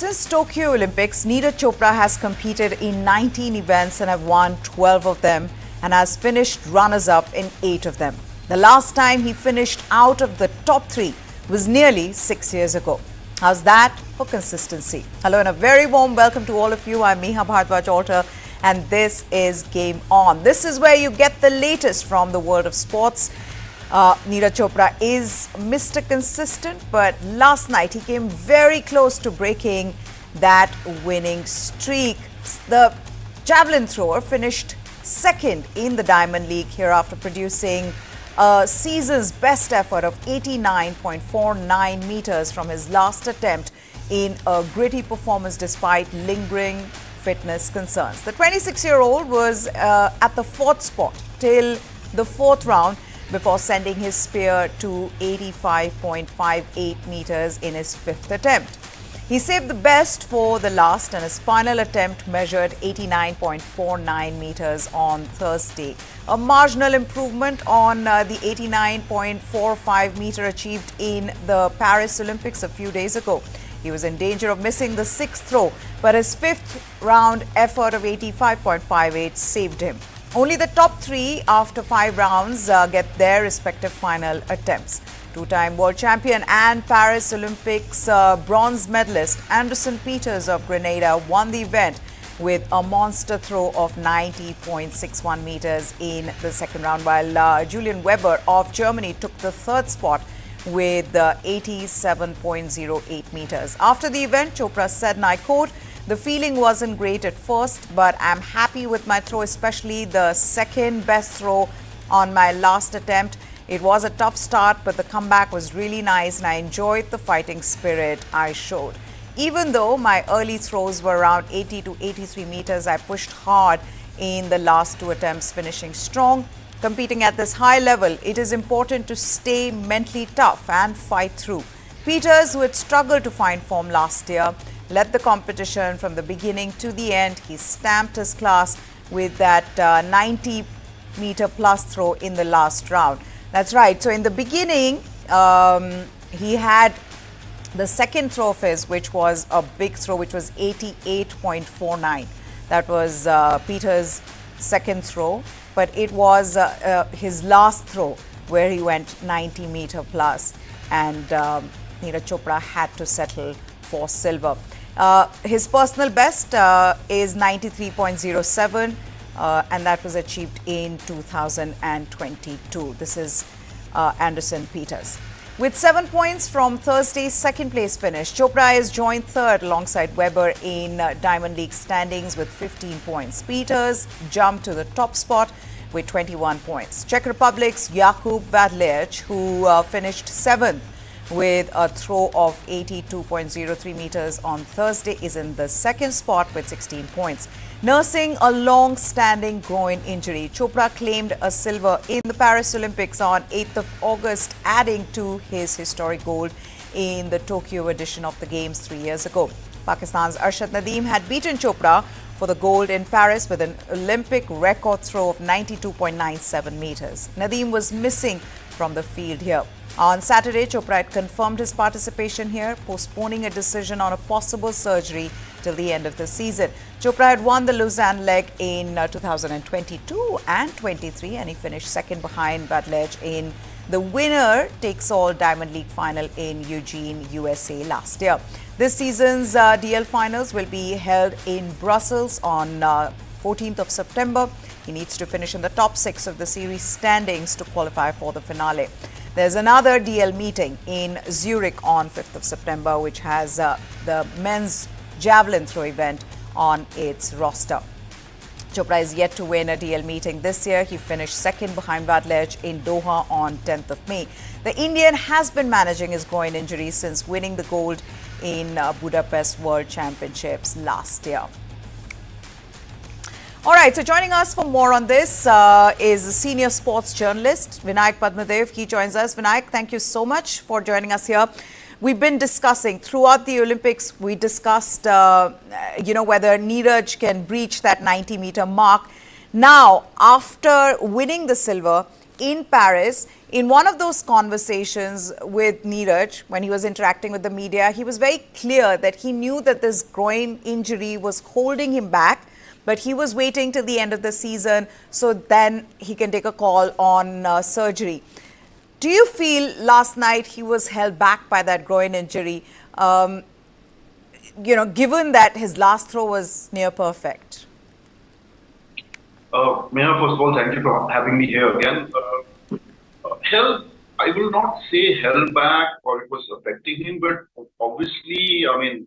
Since Tokyo Olympics, Neeraj Chopra has competed in 19 events and have won 12 of them and has finished runners-up in 8 of them. The last time he finished out of the top 3 was nearly 6 years ago. How's that for consistency? Hello and a very warm welcome to all of you. I'm Meha Bhardwaj-Alter and this is Game On. This is where you get the latest from the world of sports. Neeraj Chopra is Mr. Consistent, but last night he came very close to breaking that winning streak. The javelin thrower finished second in the Diamond League here after producing a season's best effort of 89.49 meters from his last attempt in a gritty performance despite lingering fitness concerns. The 26-year-old was at the fourth spot till the fourth round before sending his spear to 85.58 meters in his fifth attempt. He saved the best for the last and his final attempt measured 89.49 meters on Thursday. A marginal improvement on the 89.45 meter achieved in the Paris Olympics a few days ago. He was in danger of missing the sixth throw, but his fifth round effort of 85.58 saved him. Only the top 3 after 5 rounds get their respective final attempts. Two-time world champion and Paris Olympics bronze medalist Anderson Peters of Grenada won the event with a monster throw of 90.61 meters in the second round, while Julian Weber of Germany took the third spot with 87.08 meters. After the event, Chopra said, and I quote, "The feeling wasn't great at first, but I'm happy with my throw, especially the second best throw on my last attempt. It was a tough start, but the comeback was really nice and I enjoyed the fighting spirit I showed. Even though my early throws were around 80 to 83 meters, I pushed hard in the last 2 attempts, finishing strong. Competing at this high level, it is important to stay mentally tough and fight through." Peters, who had struggled to find form last year, led the competition from the beginning to the end. He stamped his class with that 90-meter plus throw in the last round. That's right. So in the beginning, he had the second throw of his, which was a big throw, which was 88.49. That was Peters' second throw, but it was his last throw where he went 90-meter plus, and Neeraj Chopra had to settle for silver. His personal best is 93.07 and that was achieved in 2022. This is Anderson Peters. With 7 points from Thursday's second place finish, Chopra is joined third alongside Weber in Diamond League standings with 15 points. Peters jumped to the top spot with 21 points. Czech Republic's Jakub Vadlec, who finished 7th with a throw of 82.03 meters on Thursday, is in the second spot with 16 points. Nursing a long-standing groin injury, Chopra claimed a silver in the Paris Olympics on 8th of August, adding to his historic gold in the Tokyo edition of the Games 3 years ago. Pakistan's Arshad Nadeem had beaten Chopra for the gold in Paris with an Olympic record throw of 92.97 meters. Nadeem was missing from the field here. On Saturday, Chopra had confirmed his participation here, postponing a decision on a possible surgery till the end of the season. Chopra had won the Lausanne leg in 2022 and 23, and he finished second behind Vadlec in the winner-takes-all Diamond League final in Eugene, USA last year. This season's DL finals will be held in Brussels on 14th of September. He needs to finish in the top 6 of the series standings to qualify for the finale. There's another DL meeting in Zurich on 5th of September, which has the men's javelin throw event on its roster. Chopra is yet to win a DL meeting this year. He finished second behind Vadlec in Doha on 10th of May. The Indian has been managing his groin injury since winning the gold in Budapest World Championships last year. All right, so joining us for more on this is a senior sports journalist, Vinayak Padmadev. He joins us. Vinayak, thank you so much for joining us here. We've been discussing throughout the Olympics, we discussed, whether Neeraj can breach that 90-meter mark. Now, after winning the silver, in Paris, in one of those conversations with Neeraj, when he was interacting with the media, he was very clear that he knew that this groin injury was holding him back, but he was waiting till the end of the season so then he can take a call on surgery. Do you feel last night he was held back by that groin injury, given that his last throw was near perfect? Meena, first of all, thank you for having me here again. Held, I will not say held back or it was affecting him, but obviously, I mean,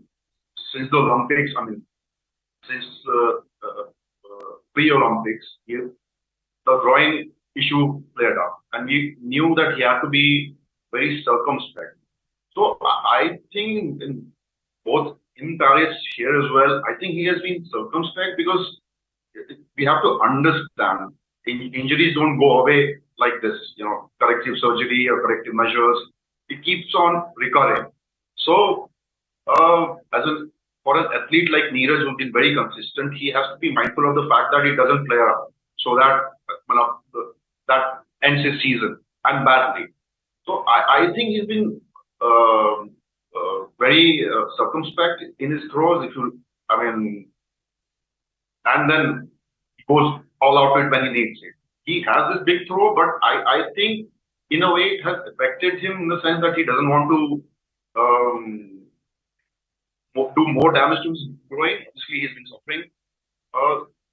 since the Olympics, I mean, since pre-Olympics, the groin issue played out, and we knew that he had to be very circumspect. So I think in both in Paris here as well, I think he has been circumspect because we have to understand injuries don't go away like this, corrective surgery or corrective measures. It keeps on recurring. So, for an athlete like Neeraj, who's been very consistent, he has to be mindful of the fact that he doesn't play around, so that that ends his season and badly. So I think he's been very circumspect in his throws. And then he goes all out with when he needs it. He has this big throw, but I think in a way it has affected him in the sense that he doesn't want to do more damage to his groin. Obviously, he's been suffering.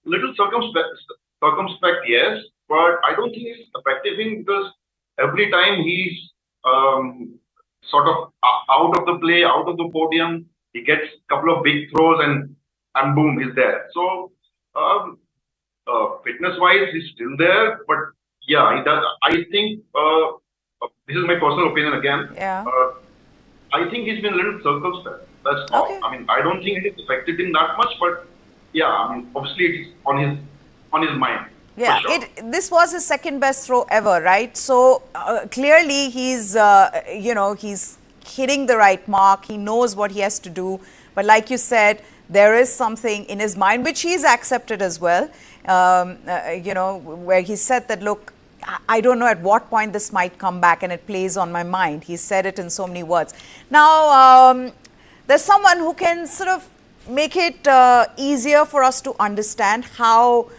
Little circumspect, yes, but I don't think it's affected him because every time he's sort of out of the play, out of the podium, he gets a couple of big throws and boom, he's there. So fitness-wise, he's still there, but yeah, he does. I think this is my personal opinion again. Yeah. I think he's been a little circumspect. That's all. Okay. I mean, I don't think it has affected him that much, but yeah, I mean, obviously it's on his mind. Yeah, sure. This was his second best throw ever, right? So clearly he's he's hitting the right mark. He knows what he has to do, but like you said, there is something in his mind which he's accepted as well. Where he said that, look, I don't know at what point this might come back and it plays on my mind. He said it in so many words. Now, there's someone who can sort of make it easier for us to understand how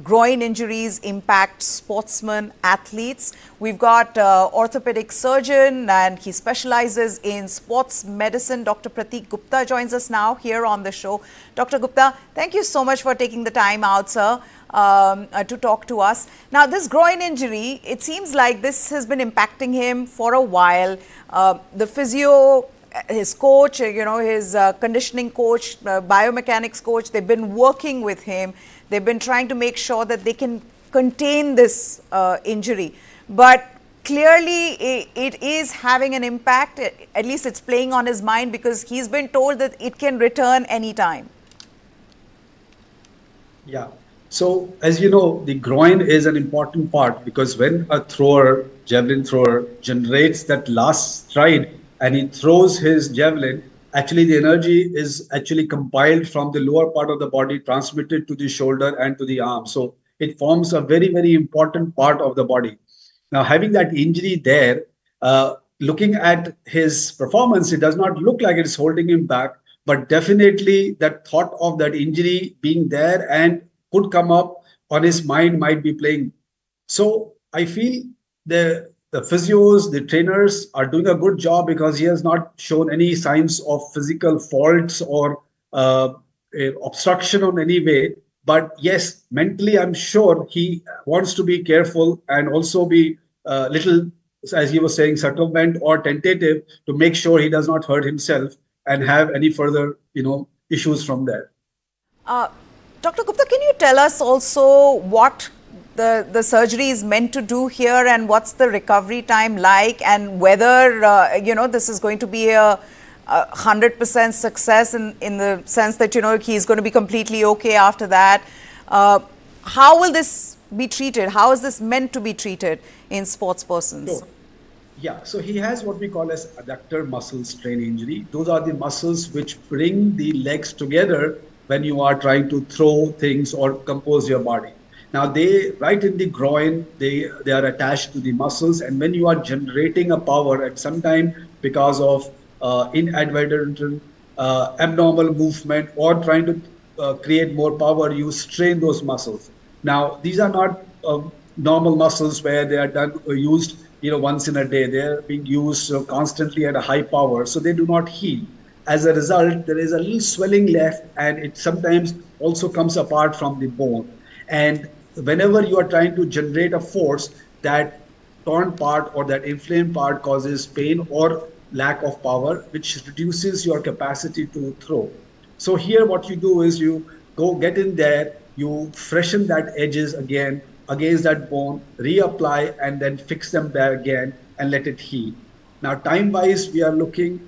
groin injuries impact sportsmen, athletes. We've got orthopedic surgeon and he specializes in sports medicine. Dr. Pratique Gupta joins us now here on the show. Dr. Gupta, thank you so much for taking the time out, sir, to talk to us. Now, this groin injury, it seems like this has been impacting him for a while. The physio, his coach, his conditioning coach, biomechanics coach, they've been working with him. They've been trying to make sure that they can contain this injury. But clearly, it is having an impact. At least it's playing on his mind because he's been told that it can return anytime. Yeah. So, as you know, the groin is an important part because when a thrower, javelin thrower, generates that last stride and he throws his javelin, actually the energy is actually compiled from the lower part of the body, transmitted to the shoulder and to the arm. So it forms a very, very important part of the body. Now, having that injury there, looking at his performance, it does not look like it's holding him back, but definitely that thought of that injury being there and could come up on his mind might be playing. So I feel the physios, the trainers are doing a good job because he has not shown any signs of physical faults or obstruction in any way. But yes, mentally, I'm sure he wants to be careful and also be little, as he was saying, circumvent or tentative to make sure he does not hurt himself and have any further, issues from there. Dr. Gupta, can you tell us also what the surgery is meant to do here and what's the recovery time like, and whether this is going to be a 100% success in the sense that he's going to be completely okay after that? How will this be treated? How is this meant to be treated in sports persons? Sure. Yeah, so he has what we call as adductor muscle strain injury. Those are the muscles which bring the legs together when you are trying to throw things or compose your body. Now they right in the groin, they are attached to the muscles, and when you are generating a power, and sometimes because of inadvertent abnormal movement or trying to create more power, you strain those muscles. Now these are not normal muscles where they are done used once in a day. They are being used constantly at a high power, so they do not heal. As a result, there is a little swelling left, and it sometimes also comes apart from the bone. And whenever you are trying to generate a force, that torn part or that inflamed part causes pain or lack of power, which reduces your capacity to throw. So here what you do is you go get in there, you freshen that edges again against that bone, reapply, and then fix them there again and let it heal. Now, time wise, we are looking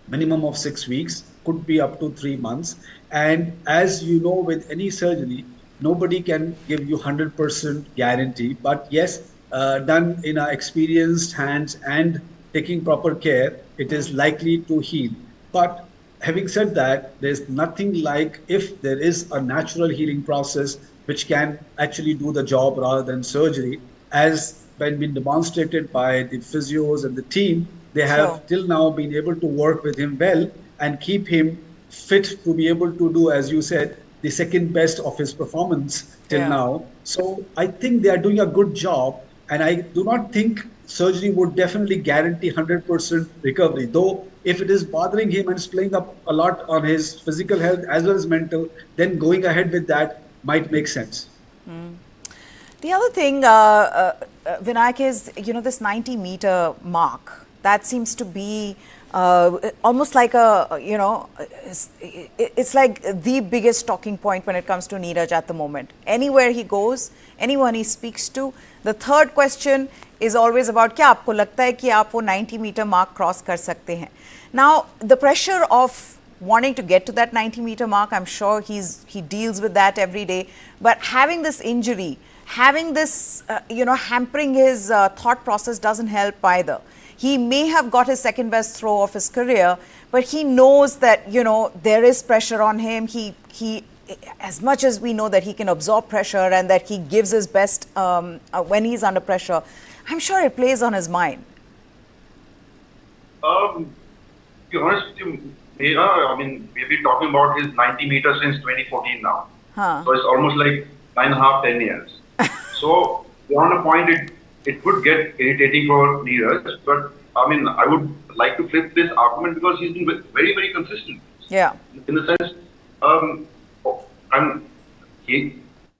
minimum of 6 weeks, could be up to 3 months. And as you know, with any surgery, nobody can give you 100% guarantee. But yes, done in experienced hands and taking proper care, it is likely to heal. But having said that, there's nothing like if there is a natural healing process which can actually do the job rather than surgery, as been demonstrated by the physios and the team. They Sure. have till now been able to work with him well and keep him fit to be able to do, as you said, the second best of his performance till Yeah. now. So I think they are doing a good job, and I do not think surgery would definitely guarantee 100% recovery. Though if it is bothering him and is playing up a lot on his physical health as well as mental, then going ahead with that might make sense. The other thing, Vinayak, is, this 90-meter mark. That seems to be almost like it's like the biggest talking point when it comes to Neeraj at the moment. Anywhere he goes, anyone he speaks to, the third question is always about, क्या आपको लगता है कि आप वो 90-meter mark cross कर सकते हैं? Now, the pressure of wanting to get to that 90-meter mark, I'm sure he deals with that every day. But having this injury, having this, hampering his thought process doesn't help either. He may have got his second best throw of his career, but he knows that, there is pressure on him. He, as much as we know that he can absorb pressure and that he gives his best when he's under pressure, I'm sure it plays on his mind. To be honest with you, Neha, I mean, we've been talking about his 90 meters since 2014 now. So it's almost like 9.5, 10 years. So beyond a point, it could get irritating for Neeraj, but I mean, I would like to flip this argument because he's been very, very consistent. Yeah. In the sense, and this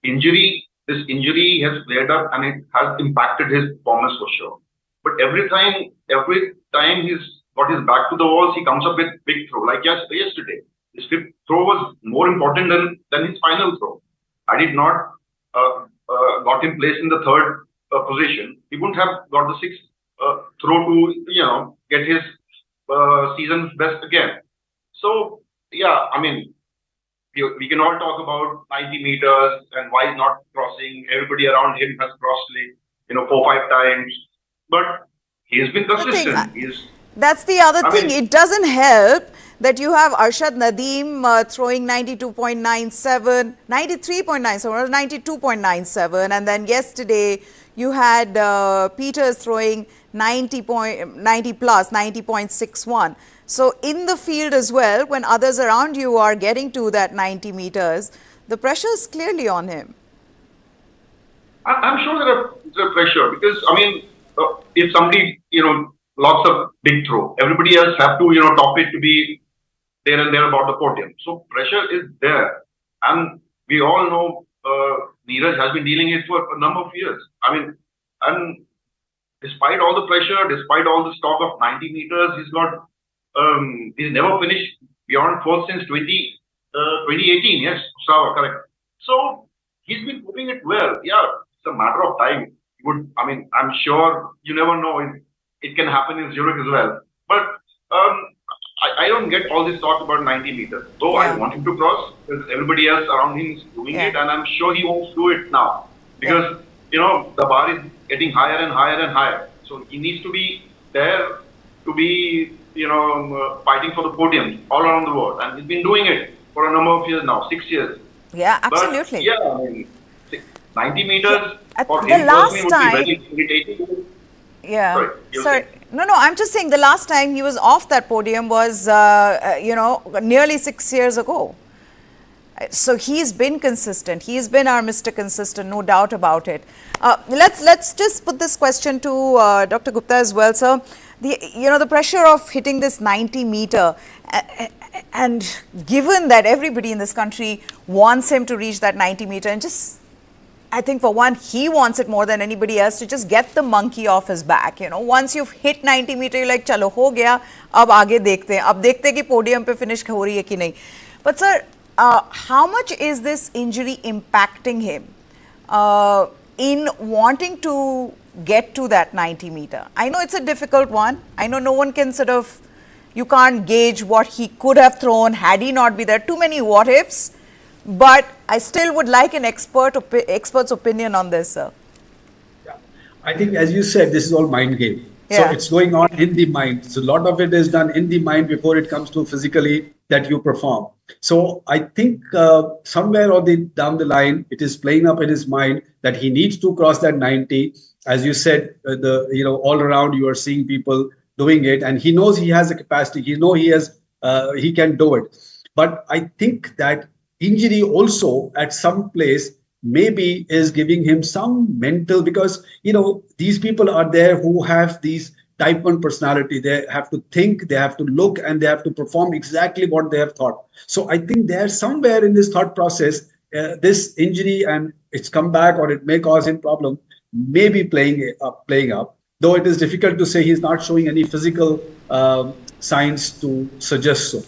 injury has flared up and it has impacted his performance for sure. But every time he's got his back to the walls, he comes up with big throw. Like yesterday, his fifth throw was more important than his final throw. Had it not got him placed in the third position, he wouldn't have got the sixth throw to get his season's best again. So yeah, I mean, we can all talk about 90 meters and why he's not crossing. Everybody around him has crossed like 4-5 times, but he's been consistent. That's the other thing. It doesn't help that you have Arshad Nadeem throwing 92.97, 93.97 or 92.97, and then yesterday you had Peters throwing 90 plus, 90.61. So in the field as well, when others around you are getting to that 90 meters, the pressure is clearly on him. I'm sure there's a pressure because, I mean, if somebody, lots of big throw, everybody else have to, top it to be there and there about the podium. So pressure is there. And we all know Neeraj has been dealing it for a number of years. I mean, and despite all the pressure, despite all the stock of 90 meters, he's never finished beyond fourth since 2018. Yes, Sava, correct. So he's been putting it well. Yeah, it's a matter of time. I'm sure you never know. It can happen in Zurich as well. But I don't get all this talk about 90 meters. Though I want him to cross, because everybody else around him is doing it, and I'm sure he wants to do it now. Because, the bar is getting higher and higher and higher. So he needs to be there to be, fighting for the podium all around the world. And he's been doing it for a number of years now, 6 years. Yeah, absolutely. But, yeah, I mean, 90 meters for The him personally last would be time, very irritating. yeah. Sorry, you were Sorry. saying? No, I'm just saying the last time he was off that podium was, nearly 6 years ago. So he's been consistent. He's been our Mr. Consistent, no doubt about it. Let's just put this question to Dr. Gupta as well, sir. The pressure of hitting this 90-meter, and given that everybody in this country wants him to reach that 90-meter, and just, I think for one, he wants it more than anybody else to just get the monkey off his back. Once you've hit 90 meter, you're like, chalo, ho gaya, ab aage dekhte hain. Ab dekhte hain ki podium pe finish ho rahi hai ki nahi. But sir, how much is this injury impacting him in wanting to get to that 90 meter? I know it's a difficult one. I know no one can you can't gauge what he could have thrown had he not been there. Too many what ifs. But I still would like an expert's opinion on this, sir. Yeah. I think, as you said, this is all mind game. Yeah. So it's going on in the mind. So a lot of it is done in the mind before it comes to physically that you perform. So I think somewhere down the line, it is playing up in his mind that he needs to cross that 90. As you said, all around you are seeing people doing it, and he knows he has the capacity. He can do it. But I think that injury also at some place maybe is giving him some mental, because these people are there who have these type 1 personality. They have to think, they have to look, and they have to perform exactly what they have thought. So I think there's somewhere in this thought process, this injury and its comeback, or it may cause him problem, may be playing up, though it is difficult to say. He's not showing any physical signs to suggest so.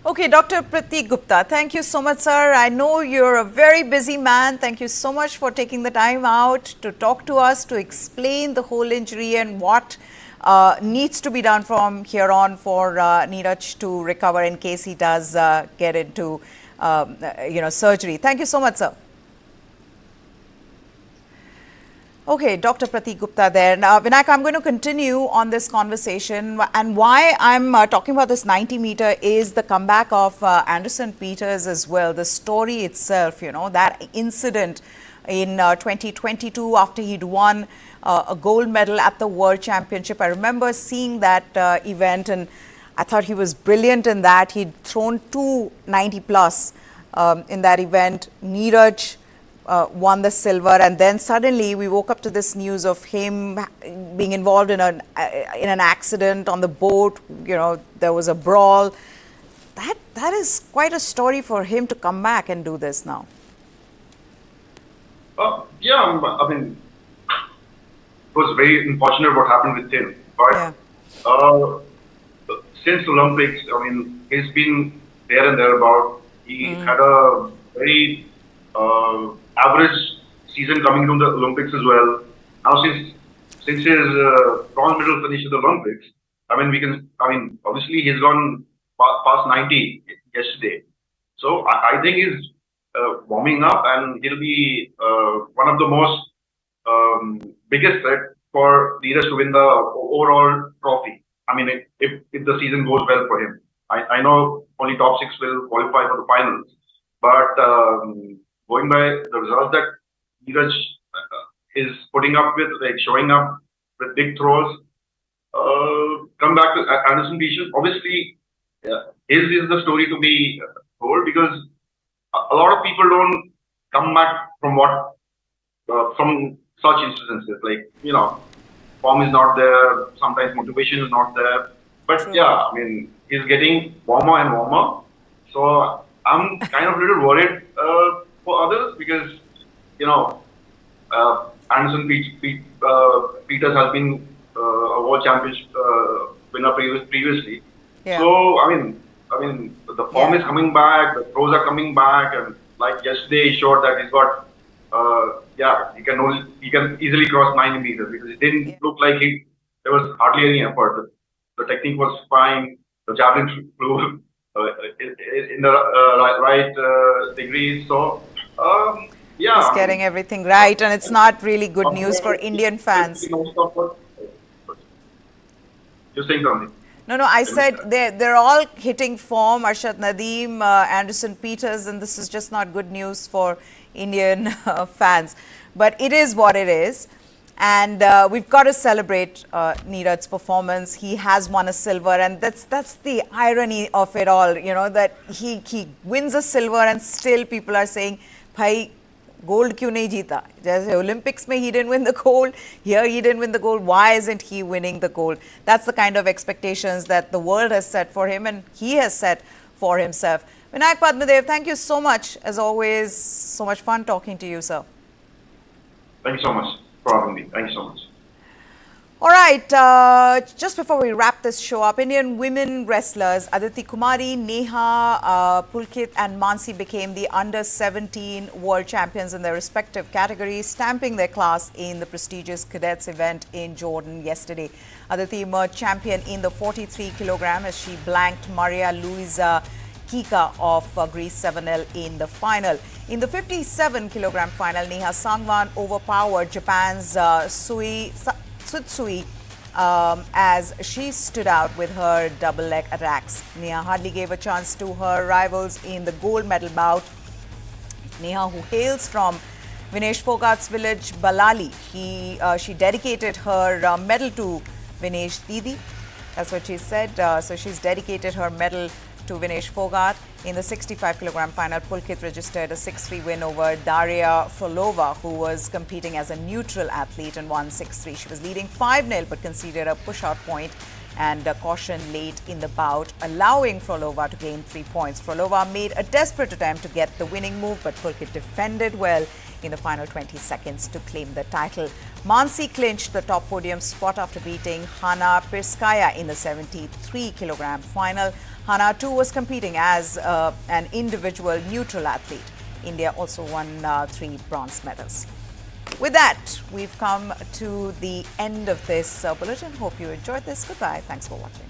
Okay, Dr. Pratique Gupta, thank you so much, sir. I know you're a very busy man. Thank you so much for taking the time out to talk to us, to explain the whole injury and what needs to be done from here on for Neeraj to recover in case he does get into, surgery. Thank you so much, sir. Okay, Dr. Pratique Gupta there. Now, Vinayak, I'm going to continue on this conversation, and why I'm talking about this 90 meter is the comeback of Anderson Peters as well. The story itself, that incident in 2022 after he'd won a gold medal at the World Championship. I remember seeing that event, and I thought he was brilliant in that. He'd thrown 290 plus in that event. Neeraj won the silver, and then suddenly we woke up to this news of him being involved in an accident on the boat. There was a brawl. That is quite a story for him to come back and do this now. Yeah, I mean, it was very unfortunate what happened with him. But yeah. Since Olympics, I mean, he's been there and thereabout. He had a very average season coming from the Olympics as well. Now, since his bronze medal finish at the Olympics, obviously he's gone past 90 yesterday. So I think he's warming up, and he'll be one of the most biggest threat for Neeraj to win the overall trophy. I mean, if the season goes well for him. I know only top 6 will qualify for the finals, but going by the results that Neeraj is putting up with, like showing up with big throws, come back to Anderson Peters. Obviously, his is the story to be told, because a lot of people don't come back from from such instances. Like, form is not there, sometimes motivation is not there. But true. Yeah, I mean, he's getting warmer and warmer. So I'm kind of a little worried for others, because, Anderson Peters has been a world championship winner previously. Yeah. So, I mean, the form is coming back, the throws are coming back, and like yesterday, he showed that he's got, he can easily cross 90 meters, because it didn't look like there was hardly any effort. The technique was fine. The javelin flew in the right degrees. So, yeah. He's getting everything right, and it's not really good news for Indian fans. You're saying something? No, I said they're all hitting form. Arshad Nadeem, Anderson Peters, and this is just not good news for Indian fans. But it is what it is. And we've got to celebrate Neeraj's performance. He has won a silver, and that's the irony of it all, you know, that he wins a silver and still people are saying, bhai, gold kyun nahi jeeta? Jaise Olympics mein he didn't win the gold, here he didn't win the gold, why isn't he winning the gold? That's the kind of expectations that the world has set for him and he has set for himself. Vinayak Padmadev, thank you so much. As always, so much fun talking to you, sir. Thank you so much for having me. Thank you so much. All right, just before we wrap this show up, Indian women wrestlers Aditi Kumari, Neha, Pulkit and Mansi became the under-17 world champions in their respective categories, stamping their class in the prestigious cadets event in Jordan yesterday. Aditi emerged champion in the 43 kilogram as she blanked Maria Luisa Kika of Greece 7-0 in the final. In the 57 kilogram final, Neha Sangwan overpowered Japan's Tsutsui as she stood out with her double leg attacks. Neha hardly gave a chance to her rivals in the gold medal bout. Neha, who hails from Vinesh Fogart's village Balali, she dedicated her medal to Vinesh Didi. That's what she said. So she's dedicated her medal to Vinesh Fogart. In the 65 kilogram final, Pulkit registered a 6-3 win over Daria Frolova, who was competing as a neutral athlete, and won 6-3. She was leading 5-0 but conceded a push-out point and a caution late in the bout, allowing Frolova to gain 3 points. Frolova made a desperate attempt to get the winning move, but Pulkit defended well in the final 20 seconds to claim the title. Mansi clinched the top podium spot after beating Hana Pirskaya in the 73 kilogram final. Hana too was competing as an individual neutral athlete. India also won 3 bronze medals. With that, we've come to the end of this bulletin. Hope you enjoyed this. Goodbye. Thanks for watching.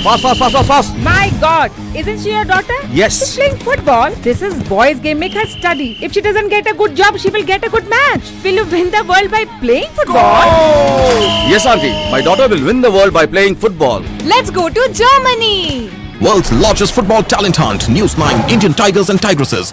Fast, fast, fast, fast, fast. My God, isn't she your daughter? Yes. She's playing football. This is boys' game. Make her study. If she doesn't get a good job, she will get a good match. Will you win the world by playing football? Yes, auntie. My daughter will win the world by playing football. Let's go to Germany. World's largest football talent hunt. News 9 Indian Tigers and Tigresses